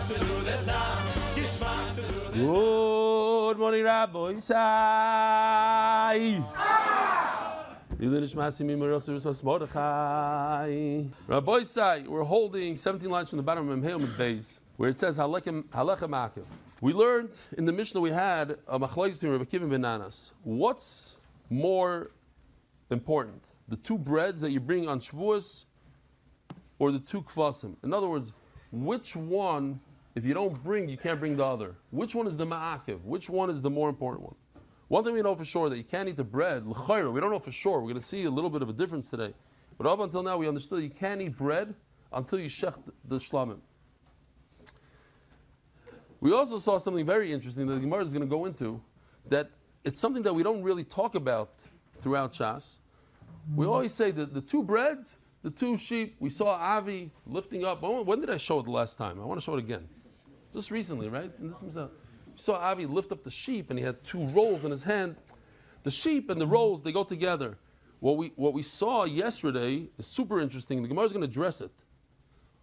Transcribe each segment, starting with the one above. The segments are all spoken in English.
Good morning, Rabbi Isai. Rabbi Isai, we're holding 17 lines from the bottom of Memheim Beis, where it says Halecha Makiv. We learned in the Mishnah we had a machlokes between Rabbi Akiva and Bananas. What's more important, the two breads that you bring on Shavuos, or the two kvasim? In other words, which one, if you don't bring, you can't bring the other? Which one is the ma'akiv? Which one is the more important one? One thing we know for sure, that you can't eat the bread, l'chayra, we don't know for sure. We're going to see a little bit of a difference today. But up until now, we understood you can't eat bread until you shech the shlamim. We also saw something very interesting that the Gemara is going to go into, that it's something that we don't really talk about throughout Shas. We always say that the two breads, the two sheep, we saw Avi lifting up. When did I show it the last time? I want to show it again. Just recently, right? And this was we saw Avi lift up the sheep, and he had two rolls in his hand. The sheep and the rolls, they go together. What we saw yesterday is super interesting. The Gemara is going to address it.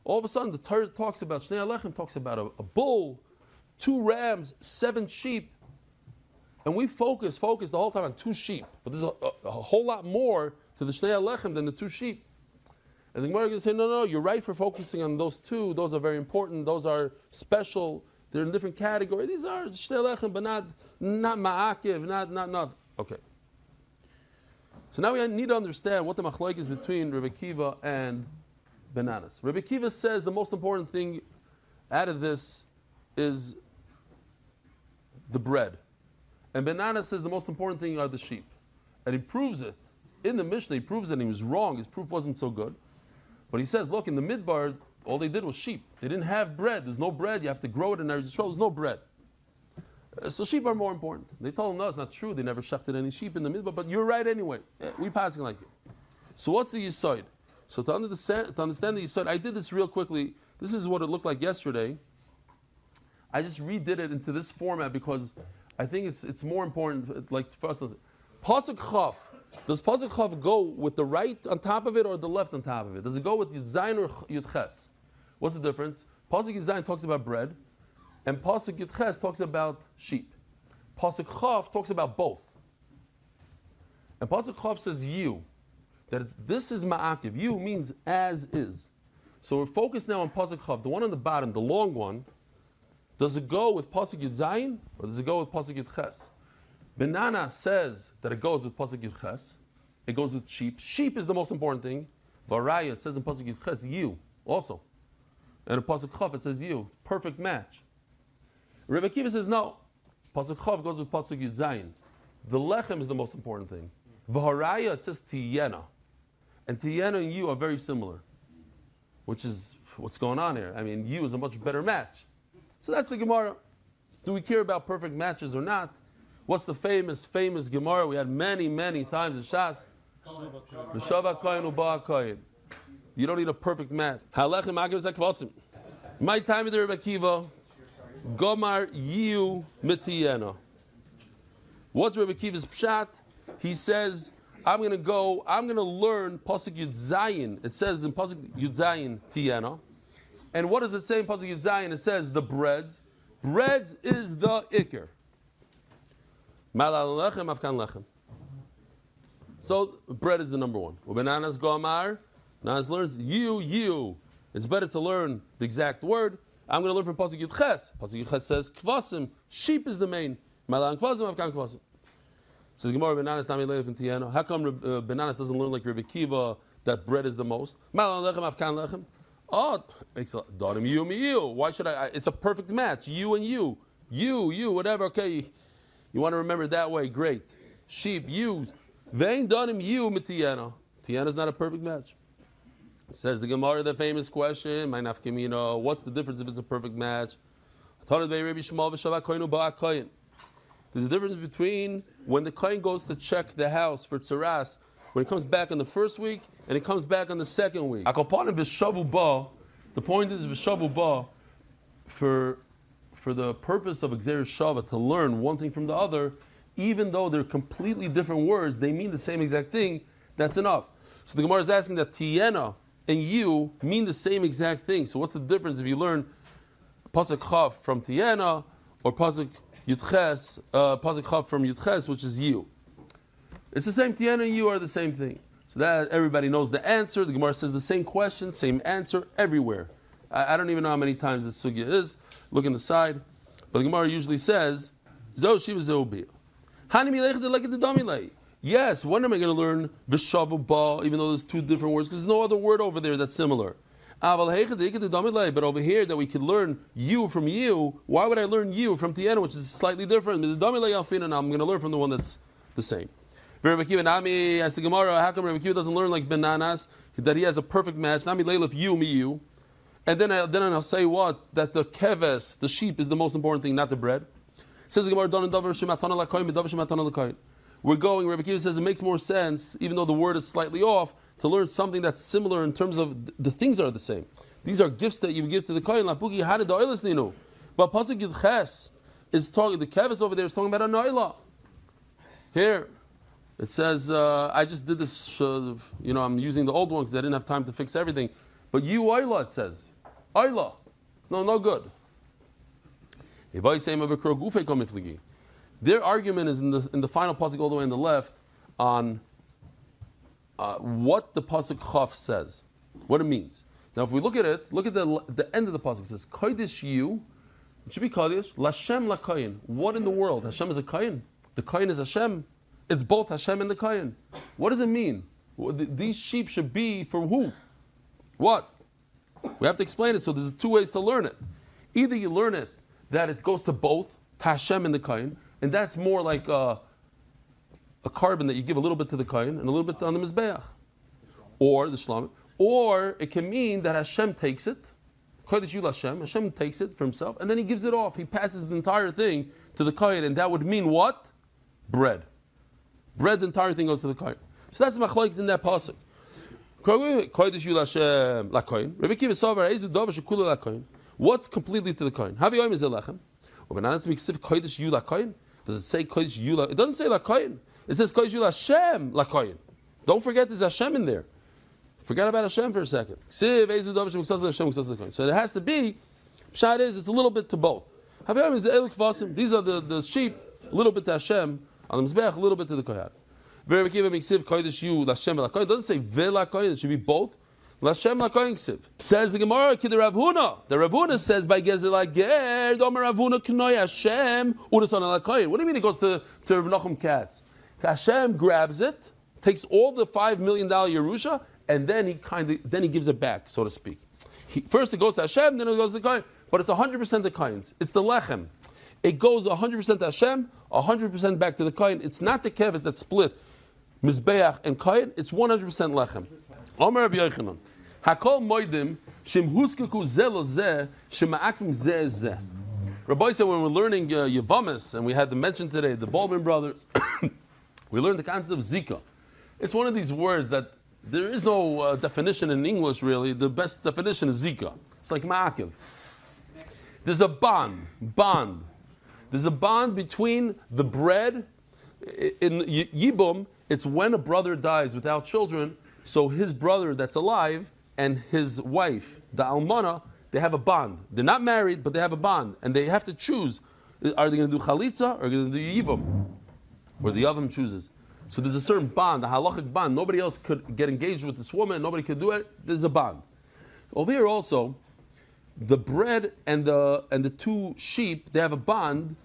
All of a sudden, the Torah talks about Shnei Alechem, talks about a bull, 2 rams, 7 sheep, and we focus the whole time on 2 sheep. But there's a whole lot more to the Shnei Alechem than the 2 sheep. And the Gemara is going to say, no, you're right for focusing on those 2. Those are very important. Those are special. They're in a different category. These are Shnei Alechem, but not ma'akiv, not. Okay. So now we need to understand what the machlokes is between Rabbi Akiva and Bananas. Rabbi Akiva says the most important thing out of this is the bread. And Bananas says the most important thing are the sheep. And he proves it. In the Mishnah, he proves that he was wrong. His proof wasn't so good. But he says, look, in the Midbar, all they did was sheep. They didn't have bread. There's no bread. You have to grow it in Eretz Yisrael. There's no bread. So sheep are more important. They told him, no, it's not true. They never shechted any sheep in the Midbar. But you're right anyway. We passing like it. So what's the Yisod? So to understand the Yisod, I did this real quickly. This is what it looked like yesterday. I just redid it into this format because I think it's more important. Like first, Pasuk Chaf. Does Pasuk Chaf go with the right on top of it or the left on top of it? Does it go with Yud Zayin or Yud Ches? What's the difference? Pasuk Yud Zayin talks about bread, and Pasuk Yud Ches talks about sheep. Pasuk Chaf talks about both. And Pasuk Chaf says you, that this is ma'akiv. You means as is. So we're focused now on Pasuk Chaf, the one on the bottom, the long one. Does it go with Pasuk Yud Zayin or does it go with Pasuk Yud Ches? Banana says that it goes with Pasuk Yud Ches. It goes with sheep. Sheep is the most important thing. Varaya, it says in Pasuk Yud Ches, you also. And in Pasuk Chaf it says you. Perfect match. Rebbe Akiva says no. Pasuk Chaf goes with Pasuk Yud Zayin. The lechem is the most important thing. Varaya, it says tiyena. And tiyena and you are very similar. Which is what's going on here. I mean, you is a much better match. So that's the Gemara. Do we care about perfect matches or not? What's the famous Gemara we had many times in Shas? B'shava koyin u'ba'a koyin. You don't need a perfect match. Halechem akiv zakvasim. My time with the Rebbe Akiva, Gomar yiu mitiyena. What's Rebbe Akiva's pshat? He says, I'm going to learn Pasuk Yud Zayin. It says in Pasuk Yud Zayin tiyena. And what does it say in Pasuk Yud Zayin? It says the breads. Breads is the ikr. Malal lechem afkan lechem. So bread is the number one. Bananas gomar. Bananas learns you. It's better to learn the exact word. I'm going to learn from Pasuk Yud Ches. Pasuk Yud Ches says kvasim. Sheep is the main. Malal kvasim afkan kvasim. Says Gemara Bananas nami leif and tiyano. How come Bananas doesn't learn like Rebbe Akiva that bread is the most? Malal lechem afkan lechem. Oh, Darim you. Why should I? It's a perfect match. You and you, whatever. Okay, you want to remember it that way? Great. Sheep, you. Vein Darim you mitiyana. Tiyana is not a perfect match. Says the Gemara, the famous question. My nafkemino. What's the difference if it's a perfect match? There's a difference between when the kohen goes to check the house for tzaras, when he comes back on the first week and he comes back on the second week. The point is v'shavu ba, for the purpose of Xeris Shava, to learn one thing from the other, even though they're completely different words, they mean the same exact thing. That's enough. So the Gemara is asking that tiyena and you mean the same exact thing. So what's the difference if you learn pasuk Chav from Tiena, or pasuk Yudches, pasuk Chav from Yudches, which is you. It's the same. Tiena and you are the same thing. So that everybody knows the answer. The Gemara says the same question, same answer everywhere. I don't even know how many times this sugya is. Look on the side. But the Gemara usually says, Zo Shiva Zobia. Yes, when am I going to learn Vishavu Ba, even though there's two different words? Because there's no other word over there that's similar. But over here that we could learn you from you, why would I learn you from Tiena, which is slightly different? I'm going to learn from the one that's the same. Rabbi Akiva Nami asked the Gemara, how come Rabbi Akiva doesn't learn like bananas, that he has a perfect match? Nami leilif you, me you. And then I'll say what? That the keves, the sheep, is the most important thing, not the bread. Says the Gemara, we're going, Rabbi Akiva says it makes more sense, even though the word is slightly off, to learn something that's similar in terms of the things are the same. These are gifts that you give to the kohen. But pasuk Yudches is talking, the keves over there is talking about a noila. Here, it says, I just did this, I'm using the old one because I didn't have time to fix everything. But you, Oila, it says. Oila. It's no good. Their argument is in the final pasuk all the way on the left on what the pasuk Chaf says, what it means. Now if we look at it, look at the end of the pasuk. It says, Kodesh you, it should be Kodesh, Lashem LaKoyin. What in the world? Hashem is a Koyin. The Koyin is Hashem. It's both Hashem and the Koyin. What does it mean? These sheep should be for who? What? We have to explain it, so there's two ways to learn it. Either you learn it that it goes to both, to Hashem and the Koyin, and that's more like a carbon that you give a little bit to the Koyin and a little bit on the Mizbeach, or the Shlamim. Or it can mean that Hashem takes it, Kodesh Yul Hashem, Hashem takes it for himself, and then he gives it off. He passes the entire thing to the Koyin, and that would mean what? Bread. Bread, the entire thing goes to the Kohen. So that's the machlokes in that pasuk. What's completely to the Kohen? Does it say Kodesh Yula? It doesn't say Lakoyin. It says Kodesh Yula Hashem Lakoyin. Don't forget there's Hashem in there. Forget about Hashem for a second. So it has to be, Pshat is, it's a little bit to both. These are the sheep, a little bit to Hashem, on the Mizbeach, a little bit to the Kohen. It doesn't say Velakoyin, it should be both. Lashem Lakoyin Ksiv. Says the Gemara, Kid Rav Huna. The Rav Huna says by Gezel Ger, Domer Rav Huna Knoy Hashem, Udason Lakoyin. What do you mean it goes to Rav Nachum Katz? Hashem grabs it, takes all the $5 million Yerusha, and then he gives it back, so to speak. First it goes to Hashem, then it goes to the Kohen. But it's 100% the Kohen's. It's the Lechem. It goes 100% to Hashem, 100% back to the Kohen. It's not the keves that split Mizbeach and Kohen. It's 100% Lechem. Omer Rabbi Yochanan, Hakol Moedim Shem Huskaku Zelo Zeh Shema'akim Zeh Zeh. Rabbi said when we're learning Yevamis, and we had to mention today the Baldwin brothers, we learned the concept of Zika. It's one of these words that there is no definition in English really. The best definition is Zika. It's like Ma'akiv. There's a bond. There's a bond between the bread. In Yibum, it's when a brother dies without children, so his brother that's alive and his wife, the Almana, they have a bond. They're not married, but they have a bond. And they have to choose, are they going to do Chalitza or going to do Yibum? Or the Yavam chooses. So there's a certain bond, a halachic bond. Nobody else could get engaged with this woman, nobody could do it. There's a bond. Over here also, the bread and the two sheep, they have a bond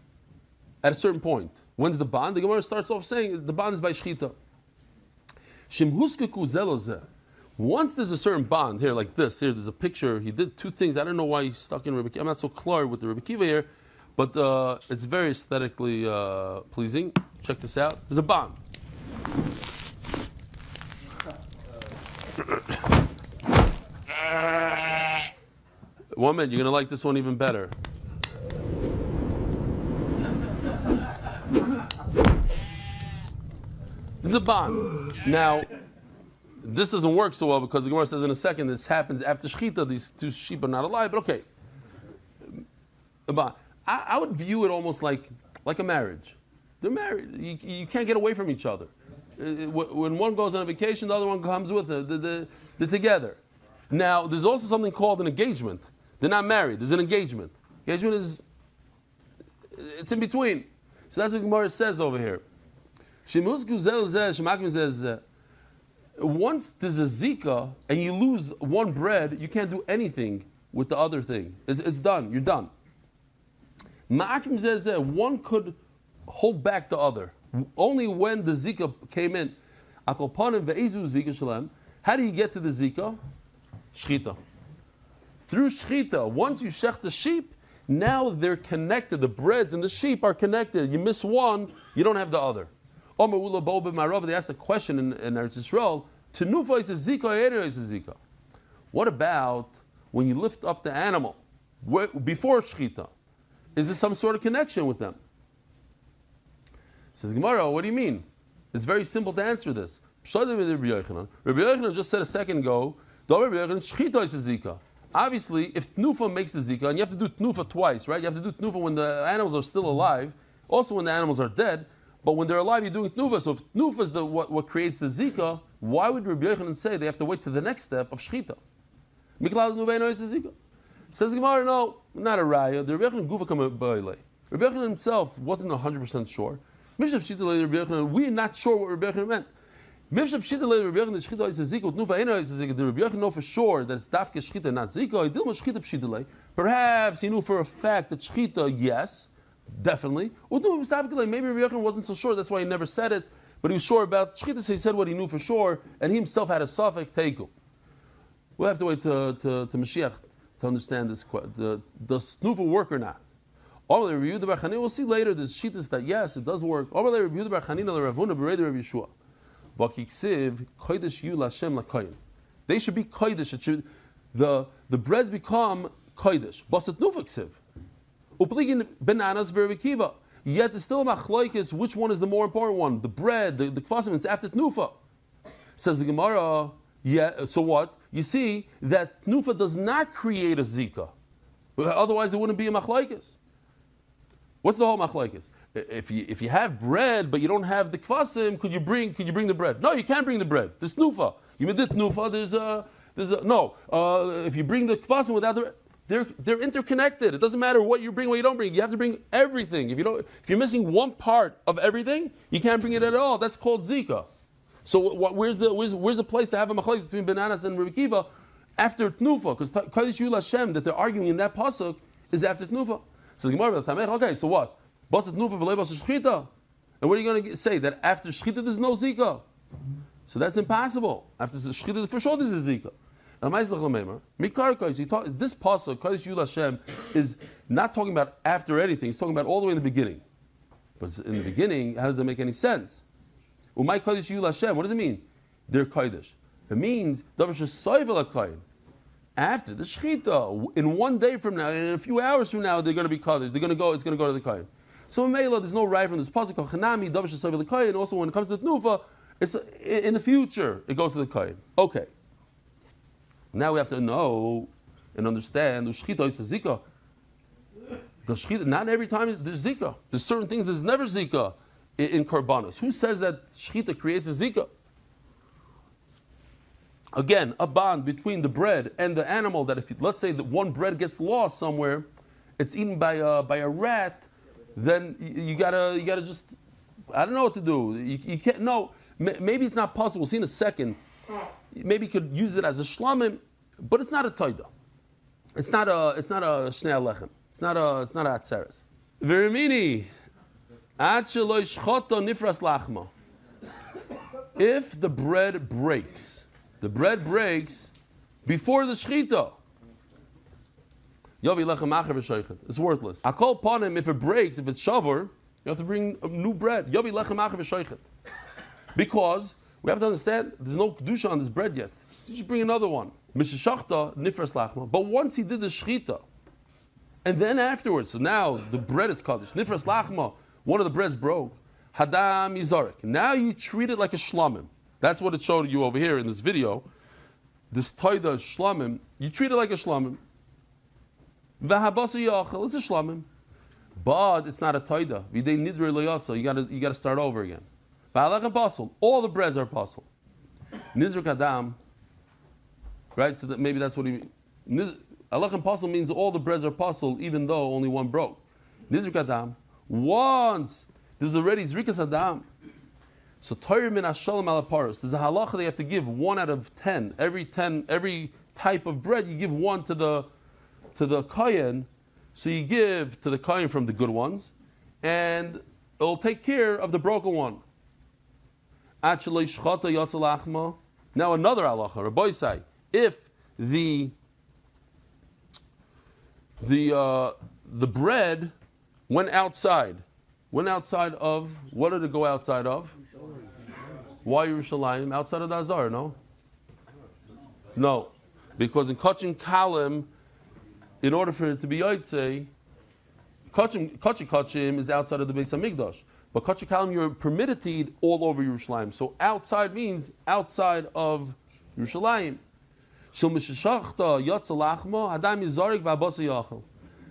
at a certain point. When's the bond? The Gemara starts off saying the bond is by Shechita. Once there's a certain bond, here like this, here there's a picture, he did two things. I don't know why he stuck in Rebbe Kiva. I'm not so clear with the Rebbe Kiva here, but it's very aesthetically pleasing. Check this out. There's a bond. One minute, you're going to like this one even better. This is a bond. Now, this doesn't work so well because the Gemara says in a second this happens after Shechita. These two sheep are not alive, but okay. A bond. I would view it almost like a marriage. They're married. You can't get away from each other. When one goes on a vacation, the other one comes with her. They're together. Now, there's also something called an engagement. They're not married. There's an engagement. Engagement is, it's in between. So that's what Gemara says over here. Once there's a zika and you lose one bread, you can't do anything with the other thing. It's done. You're done. One could hold back the other. Only when the zika came in. How do you get to the zika? Shchita. Through shchita. Once you shech the sheep, now they're connected. The breads and the sheep are connected. You miss one, you don't have the other. They asked a question in Eretz Yisrael, Tenufa is a zika, or is a zika? What about when you lift up the animal before shchita? Is there some sort of connection with them? Says Gemara, what do you mean? It's very simple to answer this. Rabbi Yochanan just said a second ago, shchita is a zika. Obviously, if tnufa makes the zika, and you have to do tnufa twice, right? You have to do tnufa when the animals are still alive, also when the animals are dead. But when they're alive, you're doing tnufa. So if tnufa is what creates the zika, why would Rabbi Yochanan say they have to wait to the next step of shchita? Says Gemara, no, not a raya. The Rabbi Yochanan gufa kama ba'ilei. Rabbi Yochanan himself wasn't 100% sure. We're not sure what Rabbi Yochanan meant. The Rabbi Yochanan know for sure that it's dafke shchita, not zika. Perhaps he knew for a fact that shchita, yes, definitely. Maybe Rabbi Yochanan wasn't so sure, that's why he never said it. But he was sure about shchita, so he said what he knew for sure, and he himself had a suffix teiku. We'll have to wait to Mashiach to understand this. Does snufa work or not? We'll see later. There's shittas that yes, it does work. They should be kodesh. The breads become kodesh. Basat nufa ksiv. Upligin bananas v'revikiva. Yet there's still a machloikis. Which one is the more important one? The bread, the kvasim. It's after tnufa. Says the Gemara. Yeah. So what? You see that tnufa does not create a zika. Otherwise, it wouldn't be a machloikis. What's the whole machlokes? If you have bread but you don't have the kvasim, could you bring the bread? No, you can't bring the bread. There's tnufa. You did tnufa. There's a no. If you bring the kvasim without they're interconnected. It doesn't matter what you bring, what you don't bring. You have to bring everything. If you're missing one part of everything, you can't bring it at all. That's called zika. So where's the place to have a machlokes between bananas and Rabbi Kiva after tnufa? Because Kodesh Yul Hashem that they're arguing in that pasuk is after tnufa. So the Gemara, okay, so what? And what are you going to say? That after shchita there's no zika? So that's impossible. After shchita, for sure there's a zika. This pasuk, Kodesh Yul Hashem, is not talking about after anything. He's talking about all the way in the beginning. But in the beginning, how does that make any sense? Umay Kodesh Yul Hashem, what does it mean? They're Kodesh. It means after the shechita, in one day from now, in a few hours from now, they're going to be kaddish. It's going to go to the kohen. So in Mela, there's no right from this pasuk called Chanami, Davish Shasayv l'kohen. Also, when it comes to the tnufa, it's in the future it goes to the kohen. Okay. Now we have to know and understand the shechita is a zika. The shechita, not every time there's zika. There's certain things there's never zika in korbanos. Who says that shechita creates a zika? Again, a bond between the bread and the animal. That if let's say that one bread gets lost somewhere, it's eaten by a rat, then you gotta just, I don't know what to do. You can't. No, maybe it's not possible. We'll see in a second. Maybe you could use it as a shlamim, but it's not a toida. It's not a shnei alechem. It's not a atzeres. Verimini, ad shelo yishchoto nifras lachma. If the bread breaks before the shechita. It's worthless. I call upon him if it breaks, if it's shavar, you have to bring a new bread. Because we have to understand there's no kedusha on this bread yet. So you should bring another one. But once he did the shechita, and then afterwards, so now the bread is kaddish. Nifras lachma, one of the breads broke. Hadam yizarik. Now you treat it like a shlamim. That's what it showed you over here in this video. This taida shlamim, you treat it like a shlamim. V'habasa yachal, it's a shlamim. But it's not a taida. V'dei nidre loyatza, you gotta start over again. V'halach and pasul, all the breads are pasul. Nizruk adam, right? So that maybe that's what he means. Halachem pasul means all the breads are pasul, even though only one broke. Nizrik Adam, once there's already Zrikas Adam. So Torah min Hashalom ala paros. There's a halacha they have to give 1 out of 10. Every type of bread you give 1 to the kohen. So you give to the kohen from the good ones, and it'll take care of the broken one. Now another halacha, Rabbi say, if the bread went outside of, what did it go outside of? Why Yerushalayim? Outside of the Azar, no? No, because in Kachin Kalim, in order for it to be Yotzei, Kachim is outside of the Beis Hamikdash. But Kachin Kalim, you're permitted to eat all over Yerushalayim. So outside means outside of Yerushalayim. So Mishashachta Yotza Lachma, Hadam Yizarik V'Abasa Yachel.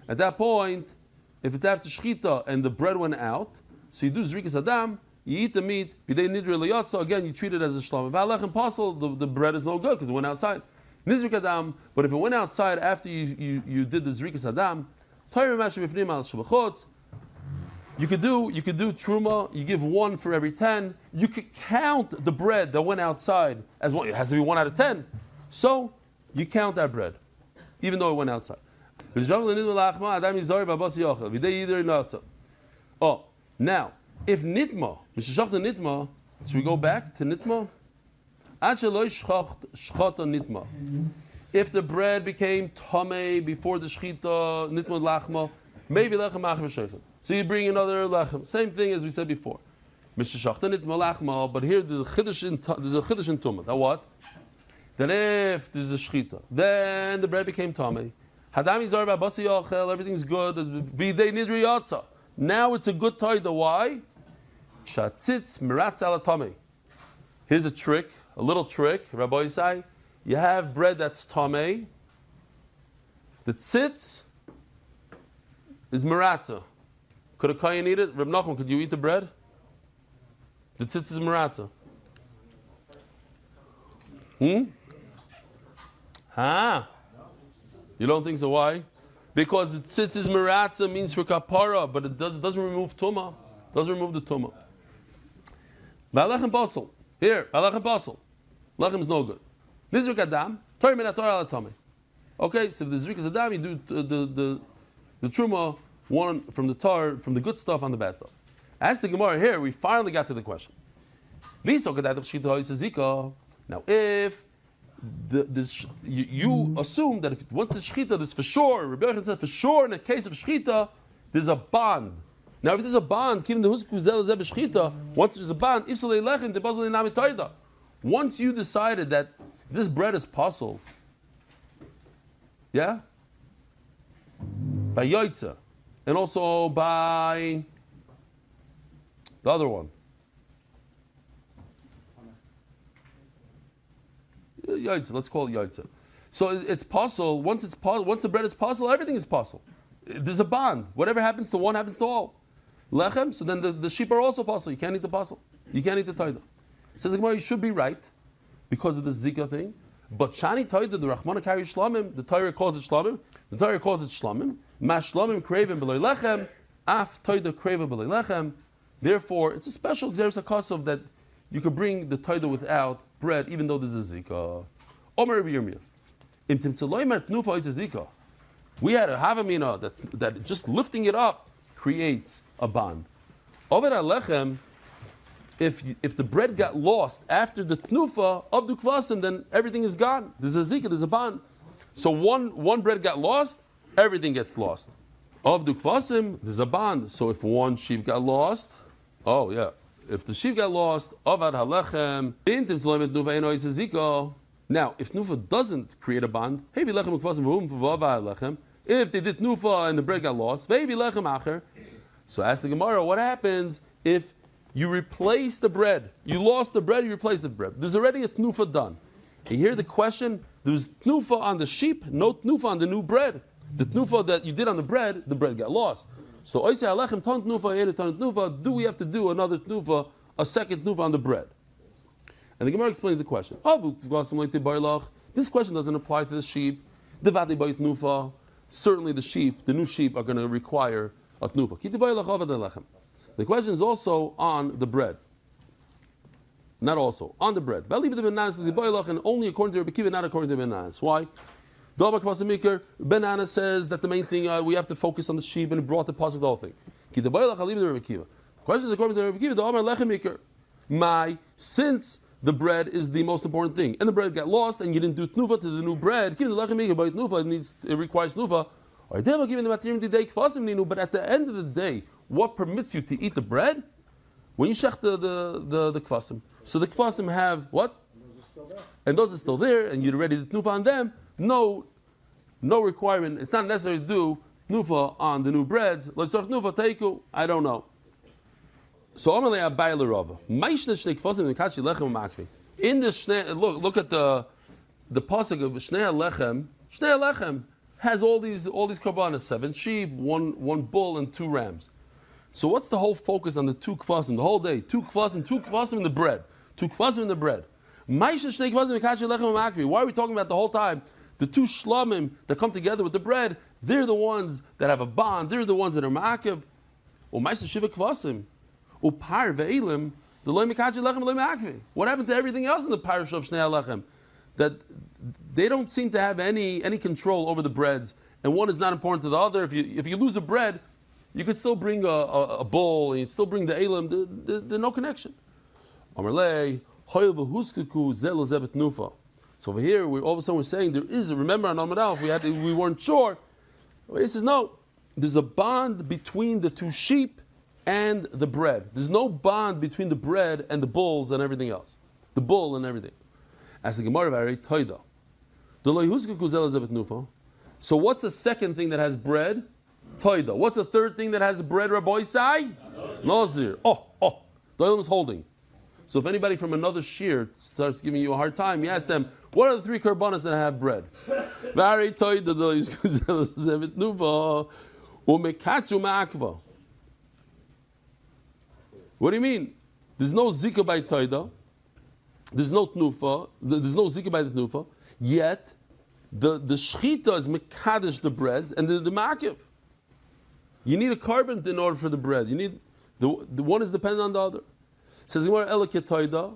At that point, if it's after Shechita and the bread went out, so you do Zrikas Adam, you eat the meat, B'dei Nidre L'Yotza, again you treat it as a Shlom. If Halachem Pasul, the bread is no good because it went outside. Nizrik Adam, but if it went outside after you did the Zrikas Adam, you could do Truma, you give 1 for every 10. You could count the bread that went outside as 1. It has to be 1 out of 10. So you count that bread, even though it went outside. Oh, now, if Nitma, should we go back to Nitma? If the bread became tamei before the shchita, nitma lachma, maybe lechem acher v'sheichel. So you bring another lechem. Same thing as we said before. Mishashachta nitma lachma, but here there's a chiddush in tumah. That what? That if there's a shchita, then the bread became tamei. Hadami zar b'abasi yachel, everything's good. V'idei nidri yatsa. Now it's a good taida. Why? Shatzitz miratz ala tamei. Here's a trick. A little trick, Rabbi Yisai, you have bread that's tamei. The tzitz is maratza. Could a kohen eat it? Reb Nachman, could you eat the bread? The tzitz is maratza. You don't think so? Why? Because the tzitz is maratza means for kapara, but it doesn't remove tumah. Doesn't remove the tumah. Ba'alechem basel. Here, ba'alechem basel. Lechem is no good. Nizrik Adam, Torah min Torah ala tamei. Okay, so if the Zrikas Adam, you do the Truma, 1 from the tar, from the good stuff on the bad stuff. As the Gemara here, we finally got to the question. Now, if you assume that if once the Shechita, this for sure, Rabbi Yochanan said for sure in the case of Shechita, there's a bond. Now, if there's a bond, once there's a bond, once you decided that this bread is pasul, yeah, by Yoitza, and also by the other one, Yoitza. Let's call it Yoitza. So it's pasul. Once the bread is pasul, everything is pasul. There's a bond. Whatever happens to one happens to all. Lechem. So then the sheep are also pasul. You can't eat the pasul. You can't eat the taida. Says the Gemara, you should be right because of the zika thing. But shani taida, the Rachmana carry shlamim. The Torah calls it shlamim. The Torah calls it shlamim. Mash shlamim kreiven b'loy lechem. Af taida kreiven b'loy lechem. Therefore, it's a special xeris hakasov that you could bring the taida without bread, even though there's a zika. Omer Rabbi Yirmiyah. Im timtzeloi mer tnufa is a zika. We had a havamina that just lifting it up creates a bond. Over alechem. If the bread got lost after the tnufa of the kvasim, then everything is gone. There's a zika, there's a bond. So one bread got lost, everything gets lost. Of the kvasim, there's a bond. So if one sheep got lost, oh yeah. If the sheep got lost, avad halechem, now, if tnufa doesn't create a bond, if they did tnufa and the bread got lost, so ask the Gemara, what happens if you replace the bread? You lost the bread, you replace the bread. There's already a tnufa done. You hear the question? There's tnufa on the sheep, no tnufa on the new bread. The tnufa that you did on the bread got lost. So do we have to do another tnufa, a second tnufa on the bread? And the Gemara explains the question. This question doesn't apply to the sheep. Devadi bayit nufa. Certainly the new sheep are going to require a tnufa. The question is also on the bread. Not also, on the bread. And only according to Rabbi Kiva, not according to Menachos. Why? Banana says that the main thing we have to focus on the sheep, and it brought the pasuk the whole thing. The question is according to Rabbi Kiva. Since the bread is the most important thing, and the bread got lost, and you didn't do tnuva to the new bread, it requires tnuva. But at the end of the day, what permits you to eat the bread? When you shech the kvasim. So the kvasim have what? And those are still there, and you're ready to tnufa on them. No requirement. It's not necessary to do tnufa on the new breads. Let's talk tnufa teiku. I don't know. So Amalei Abai L'Rava. Ma'ishna shnei kvasim v'kachi lechem u'makvi. In the shnei, look at the pasuk of shnei lechem. Shnei lechem has all these korbanos: 7 sheep, one bull, and 2 rams. So what's the whole focus on the 2 kvasim the whole day? 2 kvasim in the bread. 2 kvasim in the bread. Why are we talking about the whole time? The 2 shlamim that come together with the bread, they're the ones that have a bond, they're the ones that are ma'akev. What happened to everything else in the parish of Shnei Alechem? That they don't seem to have any control over the breads, and one is not important to the other. If you lose a bread, you could still bring a bowl, and you still bring the elam. There's no connection. So over here, all of a sudden we're saying there is. Remember on Amud Aleph, we weren't sure. He says no. There's a bond between the 2 sheep and the bread. There's no bond between the bread and the bulls and everything else. The bull and everything. As the Gemara very toida. So what's the second thing that has bread? Toida. What's the third thing that has bread, Rabbi Isai? Nazir. The oil is holding. So if anybody from another shir starts giving you a hard time, you ask them, what are the 3 korbanos that have bread? Very toida. What do you mean? There's no zika by toida. There's no tnufa. There's no zika by the tnufa. Yet the shchita is mekadesh the breads and the ma'akev. You need a carbon in order for the bread. You need the one is dependent on the other. Says Gemara elike toida,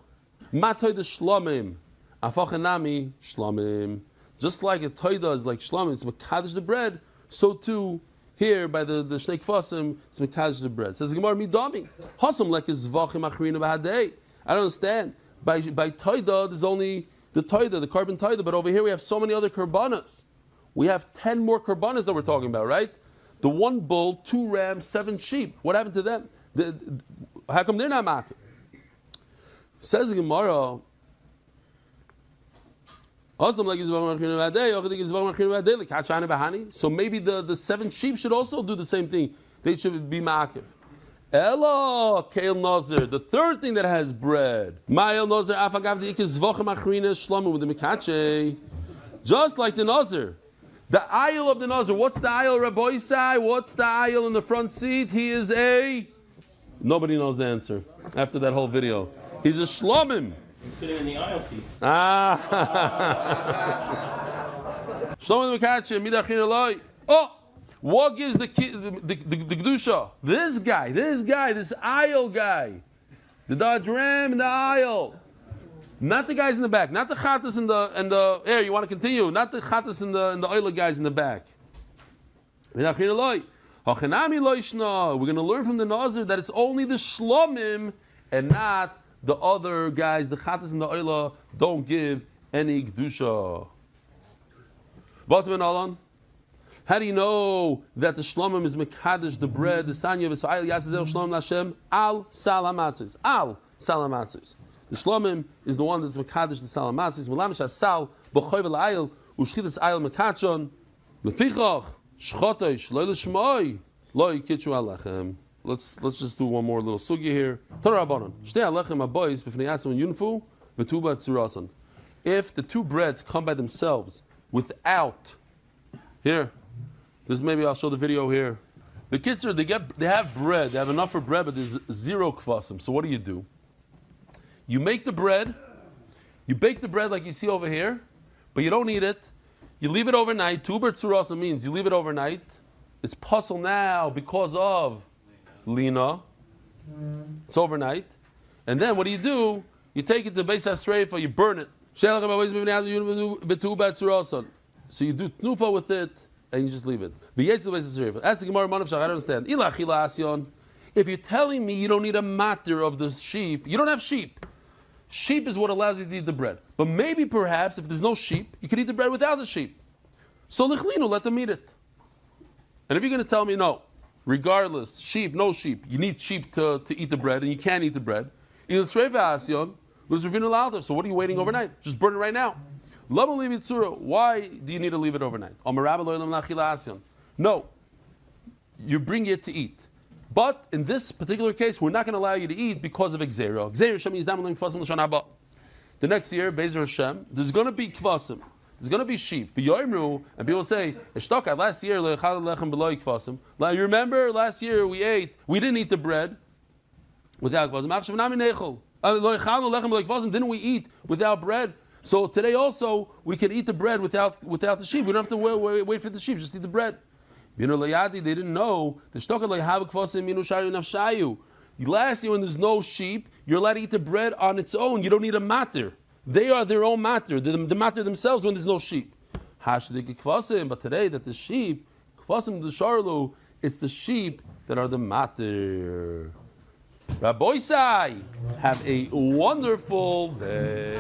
ma toida shlamim, afachanami shlamim. Just like a toida is like shlamim, it's mekadesh the bread. So too here by the shnei kvasim, it's mekadesh the bread. Says Gemara midami, hasam like is zvachim achrina b'hadei. I don't understand. By toida there's only the toida, the carbon toida, but over here we have so many other korbanos. We have 10 more korbanos that we're talking about, right? The 1 bull, 2 rams, 7 sheep. What happened to them? How come they're not makir? Says the Gemara. So maybe the 7 sheep should also do the same thing. They should be makir. Ella Kael Nazir, the third thing that has bread. Ma'el Nazir afagav diikis zvochem achrina shlomu with the mikache. Just like the Nazir. The aisle of the Nazir. What's the aisle, Rabbi Isai? What's the aisle in the front seat? He is a... Nobody knows the answer after that whole video. He's a shlomim. He's sitting in the aisle seat. Shlomim mikache, midachin eloi. What gives the Kedusha? This guy, this aisle guy. The Dodge Ram in the aisle. Not the guys in the back. Not the Chattas and the air. You want to continue? Not the Chattas and the oil guys in the back. We're going to learn from the Nazir that it's only the Shlomim and not the other guys. The Chattas and the oil don't give any Kedusha. Basman Alan. How do you know that the shlomim is mekadesh the bread? The sanya of Israel yasazel shlom Hashem al salamatzis. Al salamatzis. The shlomim is the one that's mekadesh the salamatzis. Melamish sal b'choy v'layil u'shchitas ayil mekachon lefichach shchotosh lo l'shmoi lo yikitchu alechem. Let's just do one more little sugya here. Torah Rabbanon. Shtei alechem abois b'fnei yatzim yunfu v'tuba tzurasan. If the 2 breads come by themselves without here. Maybe I'll show the video here. The kids they have bread. They have enough for bread, but there's 0 kvasim. So what do? You make the bread. You bake the bread like you see over here, but you don't eat it. You leave it overnight. Tuber tsurasa means you leave it overnight. It's puzzle now because of lina. It's overnight. And then what do? You take it to Beis HaSreifa, you burn it. So you do tnufa with it, and you just leave it. That's the Gemara Menachos. I don't understand. If you're telling me you don't need a matter of the sheep, you don't have sheep. Sheep is what allows you to eat the bread. But maybe, perhaps, if there's no sheep, you could eat the bread without the sheep. So lichlinu, let them eat it. And if you're going to tell me, no, regardless, sheep, no sheep, you need sheep to eat the bread, and you can't eat the bread. So what are you waiting overnight? Just burn it right now. Why do you need to leave it overnight? No, you bring it to eat. But in this particular case, we're not going to allow you to eat because of Xerah. The next year, Be'ezer Hashem, there's going to be kvasim. There's going to be sheep. And people say, last year, you remember last year we didn't eat the bread without kvasim. Didn't we eat without bread? So today also, we can eat the bread without the sheep. We don't have to wait for the sheep, just eat the bread. They didn't know. Last year, when there's no sheep, you're allowed to eat the bread on its own. You don't need a matter. They are their own matter. They're the matter themselves when there's no sheep. But today, that the sheep, it's the sheep that are the matter. Rabbi Sai, have a wonderful day.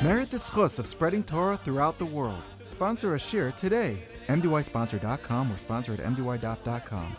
Merit the schus of spreading Torah throughout the world. Sponsor a shir today. MDYsponsor.com or sponsor at MDY.com.